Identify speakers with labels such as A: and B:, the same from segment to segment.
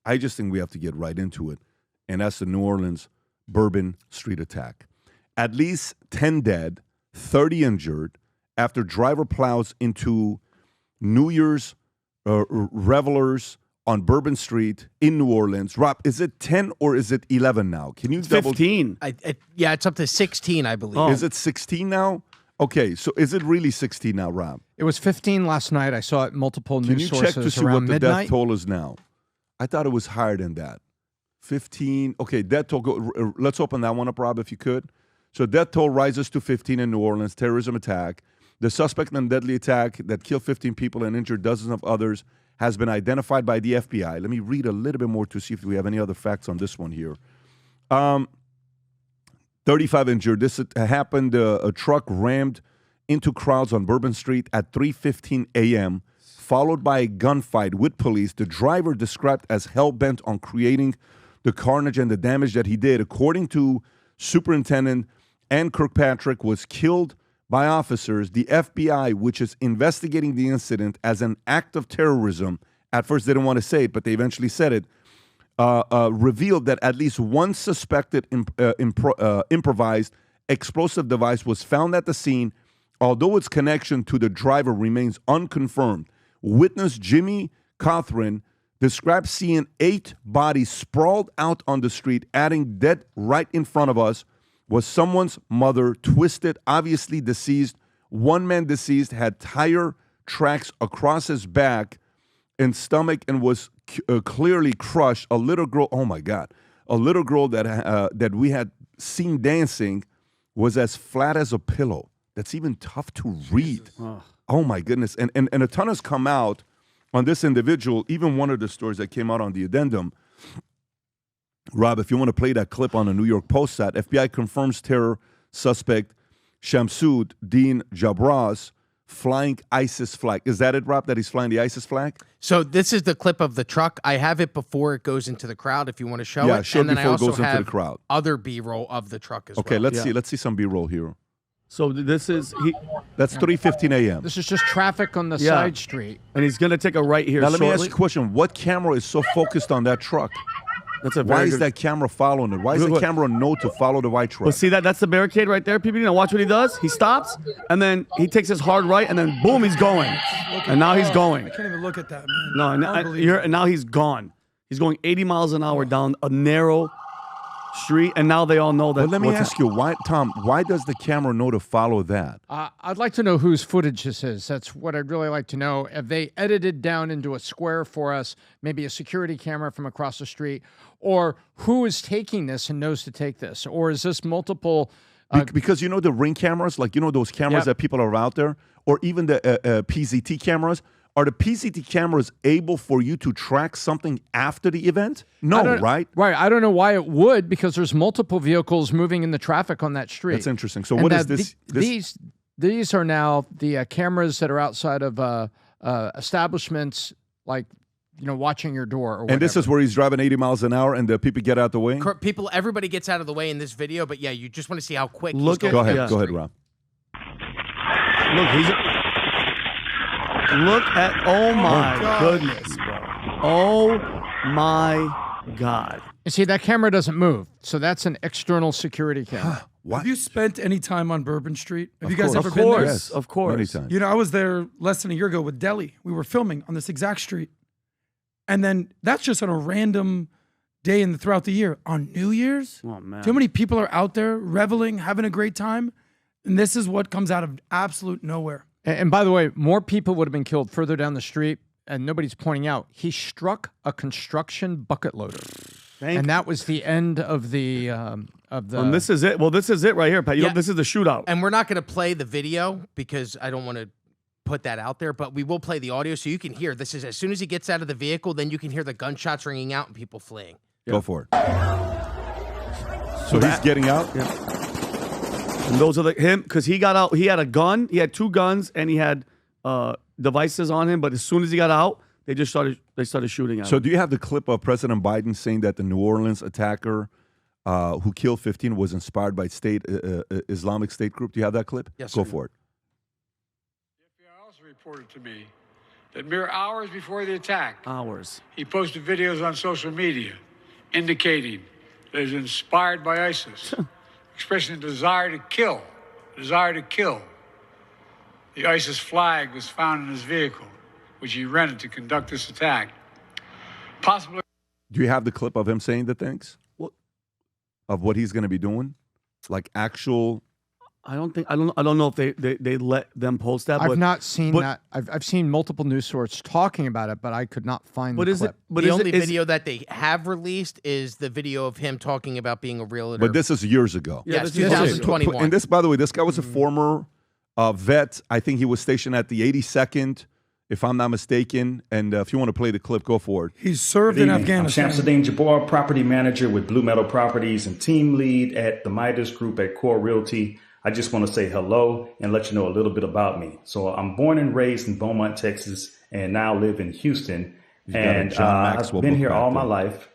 A: I just think we have to get right into it, and that's the New Orleans Bourbon Street attack. At least 10 dead, 30 injured after driver plows into New Year's revelers on Bourbon Street in New Orleans. Rob, is it 10 or is it 11 now? Can you
B: it's 15.
C: Yeah, it's up to 16, I believe.
A: Oh. Is it 16 now? Okay, so is it really 16 now, Rob?
D: It was 15 last night. I saw it in multiple news sources.
A: Can you check to see what the death toll is now? I thought it was higher than that. 15. Okay, death toll. Let's open that one up, Rob, if you could. So death toll rises to 15 in New Orleans, terrorism attack. The suspect in the deadly attack that killed 15 people and injured dozens of others has been identified by the FBI. Let me read a little bit more to see if we have any other facts on this one here. 35 injured. This happened, a truck rammed into crowds on Bourbon Street at 3:15 a.m., followed by a gunfight with police. The driver described as hell-bent on creating the carnage and the damage that he did. According to Superintendent Ann Kirkpatrick, was killed by officers. The FBI, which is investigating the incident as an act of terrorism, at first they didn't want to say it, but they eventually said it, revealed that at least one suspected improvised explosive device was found at the scene, although its connection to the driver remains unconfirmed. Witness Jimmy Cothran described seeing 8 bodies sprawled out on the street, adding dead right in front of us was someone's mother, twisted, obviously deceased. One man deceased had tire tracks across his back and stomach and was clearly crushed. A little girl, oh my God, a little girl that we had seen dancing was as flat as a pillow. That's even tough to read. Oh my goodness. And a ton has come out on this individual. Even one of the stories that came out on the addendum, Rob, if you want to play that clip on the New York Post site, FBI confirms terror suspect Shamsud-Din Jabbar's flying ISIS flag. Is that it, Rob, that he's flying the ISIS flag?
C: So this is the clip of the truck. I have it before it goes into the crowd if you want to show it.
A: Yeah, show it
C: and
A: before it goes into the crowd.
C: Other B-roll of the truck as well.
A: Okay, let's see some B-roll here.
B: So this is
A: that's 3:15 a.m.
D: This is just traffic on the side street.
B: And he's going to take a right here
A: Now let
B: shortly.
A: me ask you a question. What camera is so focused on that truck?
B: That's a
A: Why
B: very
A: is
B: good...
A: that camera following it? Why is the camera know to follow the white truck?
B: Well, see that's the barricade right there, people. Now watch what he does. He stops, and then he takes his hard right, and then boom, he's going. And now he's going.
E: I can't even look at that, man.
B: No, and now he's gone. He's going 80 miles an hour down a narrow street, and now they all know that.
A: But let me ask you, why, Tom? Why does the camera know to follow that?
D: I'd like to know whose footage this is. That's what I'd really like to know. Have they edited down into a square for us, maybe a security camera from across the street, or who is taking this and knows to take this? Or is this multiple?
A: Because you know the Ring cameras, like those cameras that people are out there, or even the PZT cameras. Are the PZT cameras able for you to track something after the event? No, right?
D: Right. I don't know why it would, because there's multiple vehicles moving in the traffic on that street.
A: That's interesting. So what is this?
D: These are now the cameras that are outside of establishments, like watching your door. Or whatever.
A: And this is where he's driving 80 miles an hour, and the people get out the way.
C: Everybody gets out of the way in this video, but yeah, you just want to see how quick.
A: Go ahead, Rob.
B: Look at, oh my goodness, bro. Oh my God.
D: You see, that camera doesn't move. So that's an external security camera.
E: Have you spent any time on Bourbon Street? Have you guys ever been there?
B: Yes, of course.
A: Many times.
E: I was there less than a year ago with Deli. We were filming on this exact street. And then that's just on a random day throughout the year. On New Year's,
B: oh, man.
E: Too many people are out there reveling, having a great time. And this is what comes out of absolute nowhere.
D: And by the way, more people would have been killed further down the street, and nobody's pointing out. He struck a construction bucket loader. And that was the end of the
B: And this is it. Well, this is it right here, Pat. This is the shootout.
C: And we're not going to play the video because I don't want to put that out there, but we will play the audio so you can hear. This is as soon as he gets out of the vehicle, then you can hear the gunshots ringing out and people fleeing.
A: Go for it. So he's getting out?
B: Yeah. And those are him, because he got out. He had a gun. He had 2 guns, and he had devices on him. But as soon as he got out, they started shooting at him.
A: So do you have the clip of President Biden saying that the New Orleans attacker who killed 15 was inspired by Islamic State group? Do you have that clip?
C: Yes,
A: Go
C: sir.
A: for it.
F: The FBI also reported to me that mere hours before the attack,
B: Hours.
F: he posted videos on social media indicating that he was inspired by ISIS, expressing a desire to kill. The ISIS flag was found in his vehicle, which he rented to conduct this attack. Possibly.
A: Do you have the clip of him saying the things?
B: What?
A: Of what he's going to be doing? Like actual...
B: I don't know if they let them post that.
D: I've not seen that. I've seen multiple news sources talking about it, but I could not find the clip.
C: The only video that they have released is the video of him talking about being a realtor.
A: But this is years ago.
C: Yes,
B: this is
C: 2021.
A: And this, by the way, this guy was a former vet. I think he was stationed at the 82nd, if I'm not mistaken. And if you want to play the clip, go for it.
E: He's served in Afghanistan.
G: I'm Shamsud-Din, Jabbar, property manager with Blue Metal Properties and team lead at the Midas Group at Core Realty. I just want to say hello and let you know a little bit about me. So I'm born and raised in Beaumont, Texas, and now live in Houston. And I've been here all my life,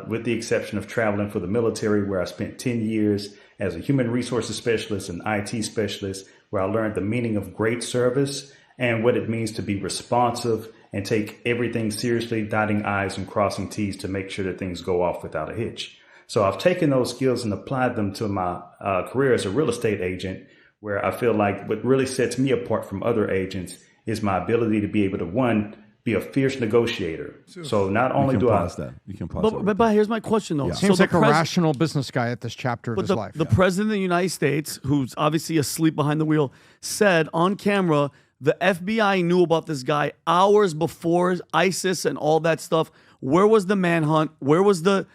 G: with the exception of traveling for the military, where I spent 10 years as a human resources specialist and IT specialist, where I learned the meaning of great service and what it means to be responsive and take everything seriously, dotting I's and crossing T's to make sure that things go off without a hitch. So I've taken those skills and applied them to my career as a real estate agent, where I feel like what really sets me apart from other agents is my ability to be able to, one, be a fierce negotiator. So not only do I...
A: You can pause that.
B: But here's my question, though.
A: Yeah.
D: Seems like a rational business guy at this chapter of his life.
B: The president of the United States, who's obviously asleep behind the wheel, said on camera the FBI knew about this guy hours before ISIS and all that stuff. Where was the manhunt? Where was the,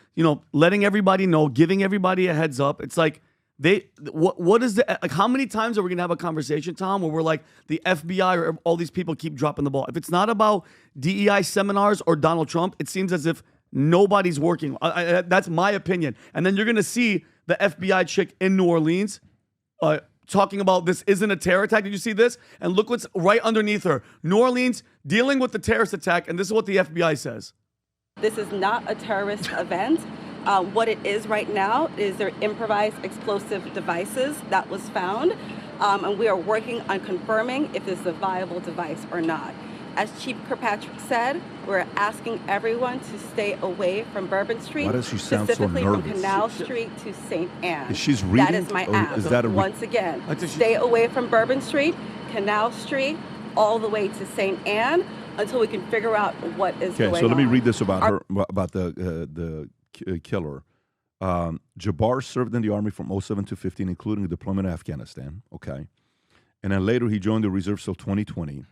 B: letting everybody know, giving everybody a heads up? It's like what is the, like, how many times are we going to have a conversation, Tom, where we're like, the FBI or all these people keep dropping the ball? If it's not about DEI seminars or Donald Trump, it seems as if nobody's working. That's my opinion. And then you're going to see the FBI chick in New Orleans talking about this isn't a terror attack. Did you see this? And look what's right underneath her. New Orleans dealing with the terrorist attack, and this is what the FBI says.
H: This is not a terrorist event. What it is right now is their improvised explosive devices that was found, and we are working on confirming if this is a viable device or not. As Chief Kirkpatrick said, we're asking everyone to stay away from Bourbon Street,
A: Why does she sound so
H: specifically from
A: nervous?
H: Canal Street to St. Anne.
A: Is she's reading?
H: That is my ask.
A: Is that
H: Once again, stay away from Bourbon Street, Canal Street, all the way to St. Anne, until we can figure out what is going on.
A: Okay, so let me read this about her, about the killer. Jabbar served in the Army from 07 to 15, including the deployment of Afghanistan. Okay. And then later he joined the reserves till 2020.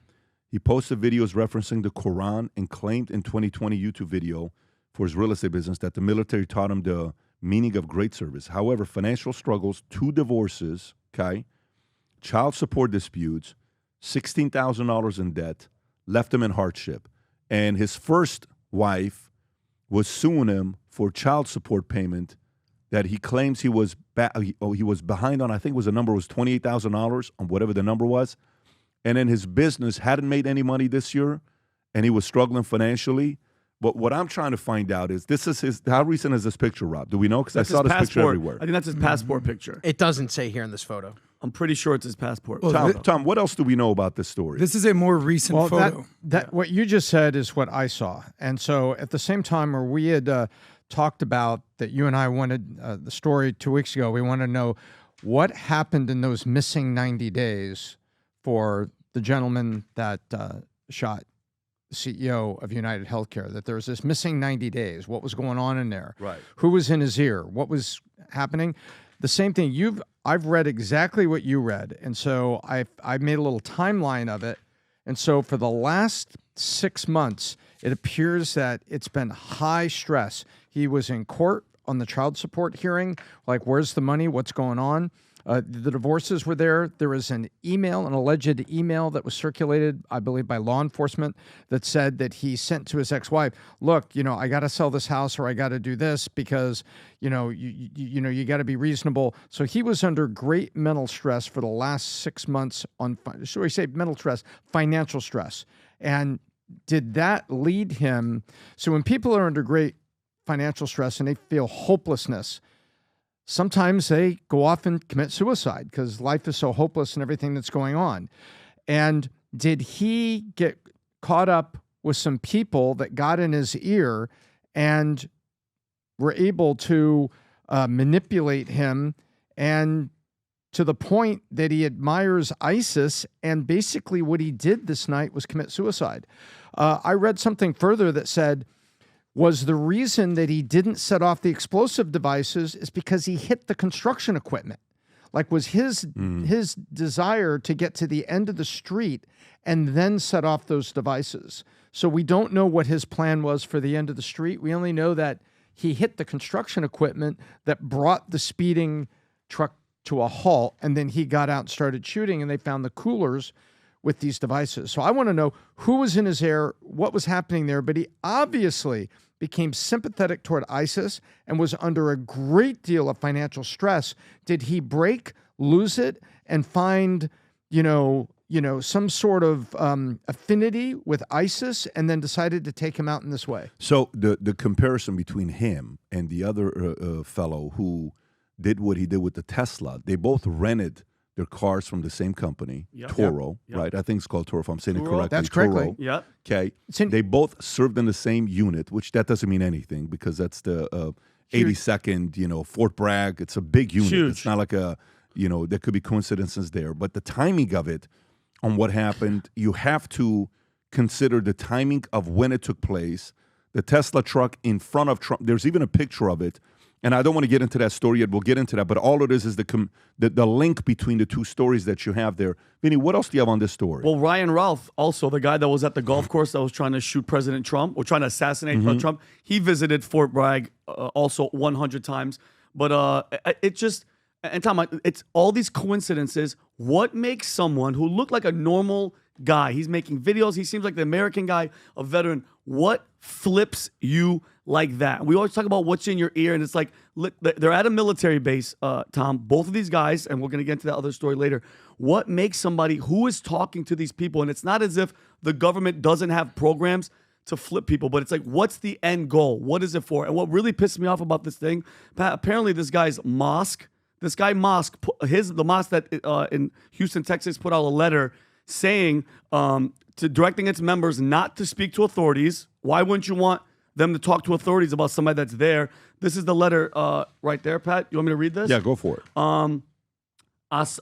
A: He posted videos referencing the Quran and claimed in 2020 YouTube video for his real estate business that the military taught him the meaning of great service. However, financial struggles, 2 divorces, okay, child support disputes, $16,000 in debt, left him in hardship. And his first wife was suing him for child support payment that he claims he was behind on. I think the number was $28,000 on whatever the number was. And then his business hadn't made any money this year, and he was struggling financially. But what I'm trying to find out is, how recent is this picture, Rob? Do we know? Because I saw this picture everywhere.
B: I think that's his passport picture.
C: It doesn't say here in this photo.
B: I'm pretty sure it's his passport.
E: Well,
A: Tom, what else do we know about this story?
E: This is a more recent photo.
D: That what you just said is what I saw. And so at the same time where we had talked about that, you and I wanted the story 2 weeks ago, we want to know what happened in those missing 90 days for the gentleman that shot the CEO of United Healthcare, that there was this missing 90 days. What was going on in there?
A: Right.
D: Who was in his ear? What was happening? The same thing. I've read exactly what you read. And so I've made a little timeline of it. And so for the last 6 months, it appears that it's been high stress. He was in court on the child support hearing, like, where's the money? What's going on? The divorces were there. There was an alleged email that was circulated, I believe, by law enforcement that said that he sent to his ex-wife, look, I got to sell this house or I got to do this because, you got to be reasonable. So he was under great mental stress for the last 6 months should we say mental stress, financial stress. And did that lead him? So when people are under great financial stress and they feel hopelessness, sometimes they go off and commit suicide because life is so hopeless and everything that's going on. And did he get caught up with some people that got in his ear and were able to manipulate him, and to the point that he admires ISIS, and basically what he did this night was commit suicide. I read something further that said was the reason that he didn't set off the explosive devices is because he hit the construction equipment. Like, was his desire to get to the end of the street and then set off those devices. So we don't know what his plan was for the end of the street. We only know that he hit the construction equipment that brought the speeding truck to a halt, and then he got out and started shooting, and they found the coolers with these devices. So I want to know who was in his ear, what was happening there, but he obviously became sympathetic toward ISIS and was under a great deal of financial stress. Did he break, lose it, and find, some sort of affinity with ISIS, and then decided to take him out in this way?
A: So the comparison between him and the other fellow who did what he did with the Tesla, they both rented their cars from the same company, Toro, right? I think it's called Toro, if I'm saying it correctly.
D: That's correctly.
A: Toro. Okay. They both served in the same unit, which that doesn't mean anything because that's the 82nd, Fort Bragg. It's a big unit.
B: Huge.
A: It's not like there could be coincidences there. But the timing of it on what happened, you have to consider the timing of when it took place. The Tesla truck in front of Trump, there's even a picture of it. And I don't want to get into that story yet. We'll get into that. But all it is the link between the two stories that you have there. Vinny, what else do you have on this story?
B: Well, Ryan Ralph, also the guy that was at the golf course that was trying to shoot President Trump or trying to assassinate Trump, he visited Fort Bragg also 100 times. But it just, and Tom, it's all these coincidences. What makes someone who looked like a normal guy, he's making videos, he seems like the American guy, a veteran, what flips you like that? We always talk about what's in your ear, and it's like, they're at a military base, Tom, both of these guys, and we're going to get into that other story later. What makes somebody who is talking to these people, and it's not as if the government doesn't have programs to flip people, but it's like, what's the end goal? What is it for? And what really pissed me off about this thing, apparently this guy's mosque, the mosque that in Houston, Texas, put out a letter saying to directing its members not to speak to authorities. Why wouldn't you want them to talk to authorities about somebody that's there? This is the letter right there, Pat. You want me to read this?
A: Yeah, go for it.
B: Assalamu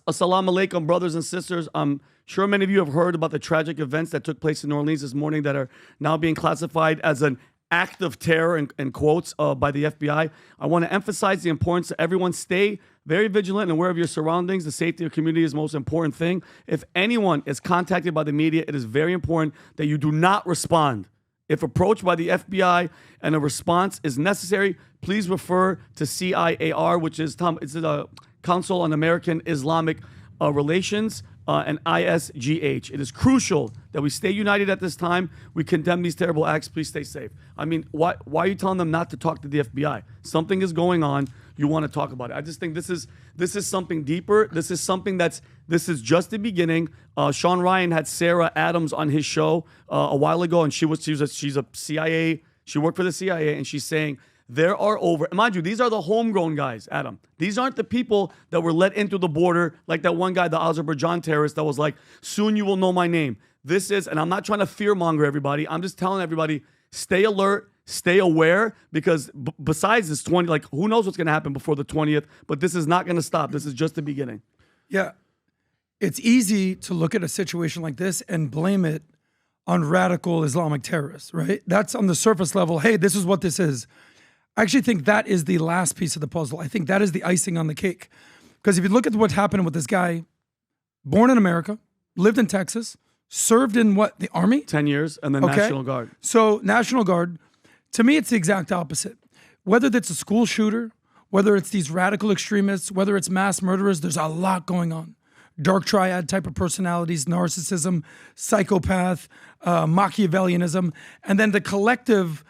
B: alaikum, brothers and sisters. I'm sure many of you have heard about the tragic events that took place in New Orleans this morning that are now being classified as an act of terror, in quotes, by the FBI. I want to emphasize the importance that everyone stay very vigilant and aware of your surroundings. The safety of the community is the most important thing. If anyone is contacted by the media, it is very important that you do not respond. If approached by the FBI and a response is necessary, please refer to CIAR, which is, Tom, it's the Council on American Islamic Relations, and ISGH. It is crucial that we stay united at this time. We condemn these terrible acts. Please stay safe. I mean, why are you telling them not to talk to the FBI? Something is going on. You want to talk about it. I just think this is something deeper. This is just the beginning. Sean Ryan had Sarah Adams on his show a while ago, and she's a CIA. She worked for the CIA, and she's saying there are mind you, these are the homegrown guys, Adam. These aren't the people that were let into the border, like that one guy, the Azerbaijan terrorist, that was like, soon you will know my name. This is, and I'm not trying to fearmonger everybody. I'm just telling everybody, stay alert, stay aware, because besides this 20, like, who knows what's going to happen before the 20th, but this is not going to stop. This is just the beginning.
E: Yeah. It's easy to look at a situation like this and blame it on radical Islamic terrorists, right? That's on the surface level. Hey, this is what this is. I actually think that is the last piece of the puzzle. I think that is the icing on the cake. Because if you look at what's happening with this guy, born in America, lived in Texas, served in what, the Army?
B: 10 years, and then National Guard.
E: So National Guard, to me, it's the exact opposite. Whether it's a school shooter, whether it's these radical extremists, whether it's mass murderers, there's a lot going on. Dark triad type of personalities, narcissism, psychopath, Machiavellianism, and then the collective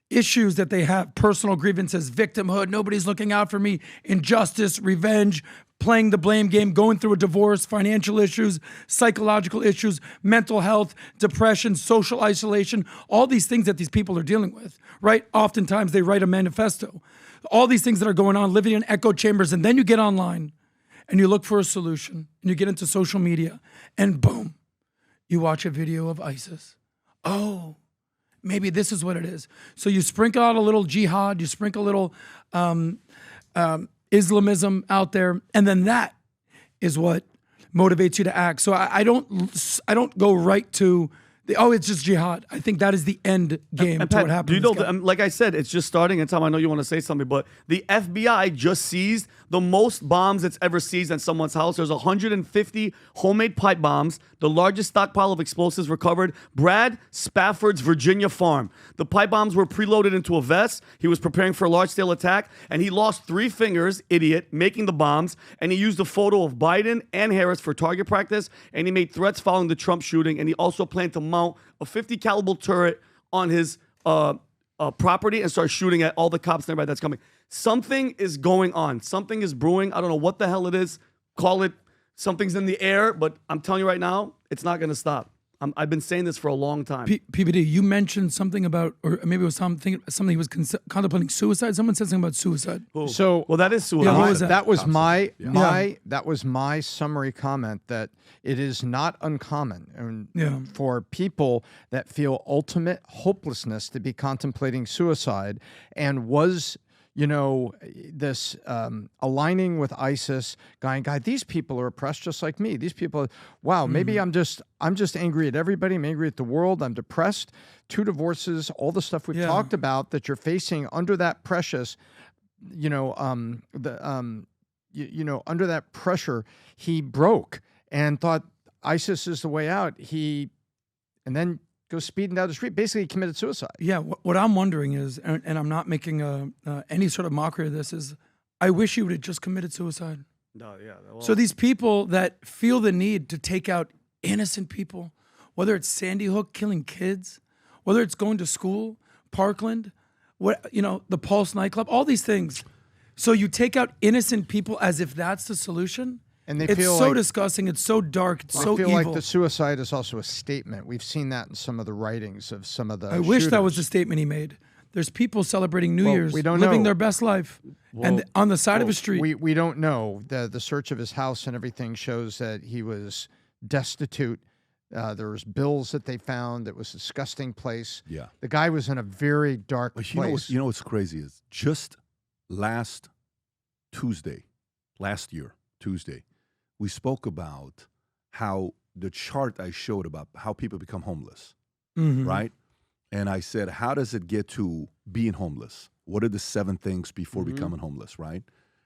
E: issues that they have, personal grievances, victimhood, nobody's looking out for me, injustice, revenge, playing the blame game, going through a divorce, financial issues, psychological issues, mental health, depression, social isolation, all these things that these people are dealing with, right? Oftentimes they write a manifesto. All these things that are going on, living in echo chambers, and then you get online and you look for a solution and you get into social media and boom, you watch a video of ISIS. oh, maybe this is what it is. So you sprinkle out a little jihad, you sprinkle a little Islamism out there, and then that is what motivates you to act. So I don't go right to it's just jihad. I think that is the end game
B: and
E: to
B: Pat,
E: what happened.
B: Do you know, like I said, it's just starting. And Tom, I know you want to say something, but the FBI just seized the most bombs it's ever seized at someone's house. There's 150 homemade pipe bombs, the largest stockpile of explosives recovered. Brad Spafford's Virginia farm. The pipe bombs were preloaded into a vest. He was preparing for a large-scale attack, and he lost 3 fingers, idiot, making the bombs. And he used a photo of Biden and Harris for target practice, and he made threats following the Trump shooting, and he also planned to mount a 50 caliber turret on his property and start shooting at all the cops and everybody that's coming. Something is going on. Something is brewing. I don't know what the hell it is. Call it something's in the air, but I'm telling you right now, it's not going to stop. I've been saying this for a long time.
E: PBD, you mentioned something about, or maybe it was something he was contemplating suicide. Someone said something about suicide.
B: Ooh.
D: So,
B: well, that is suicide.
E: Yeah, what was that?
D: That was my summary comment, that it is not uncommon for people that feel ultimate hopelessness to be contemplating suicide, and was this aligning with ISIS, going, God, these people are oppressed just like me. These people, wow, maybe I'm just angry at everybody. I'm angry at the world. I'm depressed. 2 divorces, all the stuff we've talked about that you're facing under that precious, under that pressure, he broke and thought ISIS is the way out. And then goes speeding down the street. Basically, he committed suicide.
E: Yeah, what I'm wondering is, and I'm not making any sort of mockery of this, is I wish he would have just committed suicide.
B: No, yeah. Well,
E: so these people that feel the need to take out innocent people, whether it's Sandy Hook killing kids, whether it's going to school, Parkland, the Pulse nightclub, all these things. So you take out innocent people as if that's the solution.
D: And they
E: it's
D: feel
E: so
D: like,
E: disgusting. It's so dark. It's so
D: I feel
E: evil.
D: like the suicide is also a statement. We've seen that in some of the writings of some of the
E: I wish that
D: shooters.
E: was the statement he made. There's people celebrating New Year's,
D: we don't
E: living
D: know.
E: their best life, and on the side of a street.
D: We don't know. The search of his house and everything shows that he was destitute. There was bills that they found. It was a disgusting place.
A: Yeah.
D: The guy was in a very dark place.
A: You know what's crazy is just last year, Tuesday, we spoke about how the chart I showed about how people become homeless, right? And I said, how does it get to being homeless? What are the 7 things before becoming homeless, right?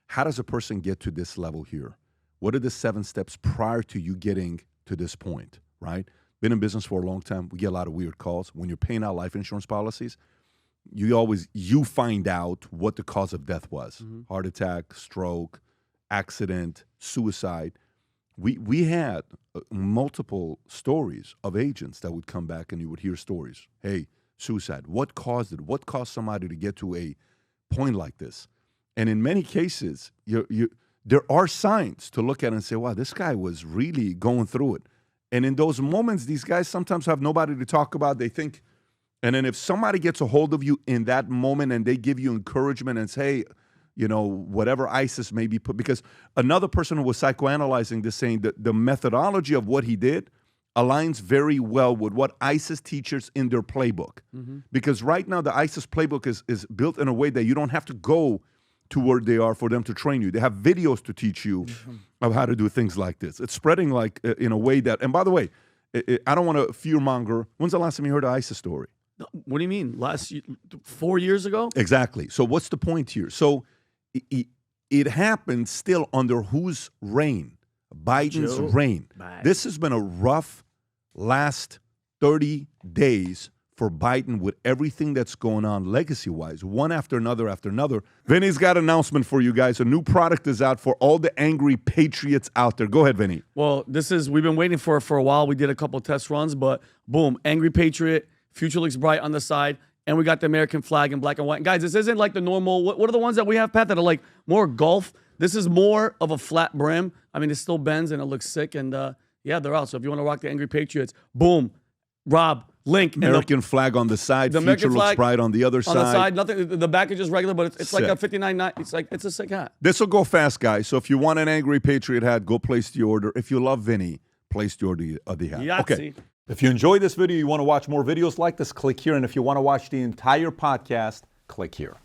A: How does a person get to this level here? What are the 7 steps prior to you getting to this point, right? Been in business for a long time. We get a lot of weird calls. When you're paying out life insurance policies, you find out what the cause of death was. Heart attack, stroke, accident, suicide. We had multiple stories of agents that would come back and you would hear stories. Hey, suicide. What caused it? What caused somebody to get to a point like this? And in many cases, there are signs to look at and say, wow, this guy was really going through it. And in those moments, these guys sometimes have nobody to talk about. They think, and then if somebody gets a hold of you in that moment and they give you encouragement and say, whatever ISIS may be put, because another person who was psychoanalyzing this saying that the methodology of what he did aligns very well with what ISIS teaches in their playbook. Because right now the ISIS playbook is built in a way that you don't have to go to where they are for them to train you. They have videos to teach you of how to do things like this. It's spreading like in a way that, and by the way, I don't want to fearmonger. When's the last time you heard an ISIS story?
B: What do you mean? 4 years ago?
A: Exactly. So what's the point here? So it happened still under whose reign? Biden's reign. This has been a rough last 30 days for Biden with everything that's going on legacy-wise, one after another after another. Vinny's got an announcement for you guys. A new product is out for all the angry patriots out there. Go ahead, Vinny.
B: Well, we've been waiting for a while. We did a couple test runs, but boom, Angry Patriot, future looks bright on the side. And we got the American flag in black and white. And guys, this isn't like the normal, what are the ones that we have, Pat, that are like more golf? This is more of a flat brim. I mean, it still bends and it looks sick. And they're out. So if you want to rock the Angry Patriots, boom, Rob, link.
A: American flag on the side, the future looks bright on the other side.
B: On the side, nothing, the back is just regular, but it's like a 59.9. It's a sick hat.
A: This will go fast, guys. So if you want an Angry Patriot hat, go place the order. If you love Vinny, place the order of the hat.
B: Yahtzee.
A: Okay. If you enjoyed this video, you want to watch more videos like this, click here. And if you want to watch the entire podcast, click here.